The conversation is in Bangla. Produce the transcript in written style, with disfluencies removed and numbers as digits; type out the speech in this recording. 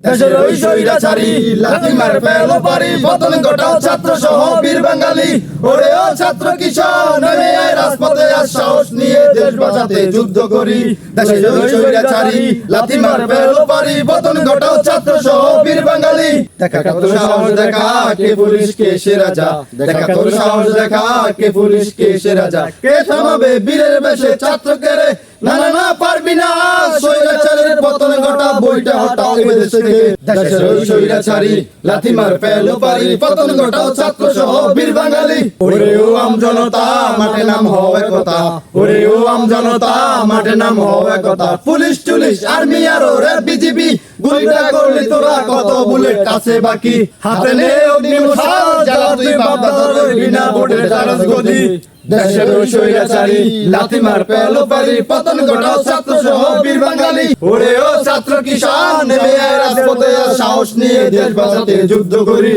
দেশের ওই স্বৈরাচারী লাথি মার ফেলো পারি, পতন ঘটাও ছাত্র সহ বীর বাঙালি। ওরে ও ছাত্র কিশোর, নেমে আয় রাজপথে, আজ সাহস নিয়ে দেশ বাঁচাতে যুদ্ধ করি। দেশের ওই স্বৈরাচারী লাথি মার ফেলো পারি, পতন ঘটাও ছাত্র সহ বীর বাঙালি। দেখা তোর সাহস, দেখা কে পুলিশ কে সে রাজা, দেখা তোর সাহস, দেখা কে পুলিশ কে সে রাজা। কে থামাবে বীরের বেশে ছাত্রকে রে, না না না পারবি না, স্বৈরাচারের পতন ঘটা, বইটা হটাও এ দেশ থেকে। দেশের ওই স্বৈরাচারী লাথি মার ফেলো পারি, পতন ঘটাও ছাত্র সহ বীর বাঙালি। ওরে ও আম জনতা, মাঠে নাম হও একতা, ওরে ও আম জনতা, মাঠে নাম হও একতা। পুলিশ টুলিশ আর্মি আর ওরে বিজিবি, গুলিটা করলি তোরা কত বুলেট কাছে বাকি। হাতে নে অগ্নিমশাল, জ্বালা তুই বাপদাদার বিনা ভোটের জারাজ গদি। দেশের ওই স্বৈরাচারী লাথি মার ফেলো পারি, পতন ঘটাও ছাত্র সহ বীর বাঙালি। ওরে ও ছাত্র কিশোর, নেমে আয় রাজপথে, সাহস নিয়ে দেশ বাঁচাতে যুদ্ধ করি।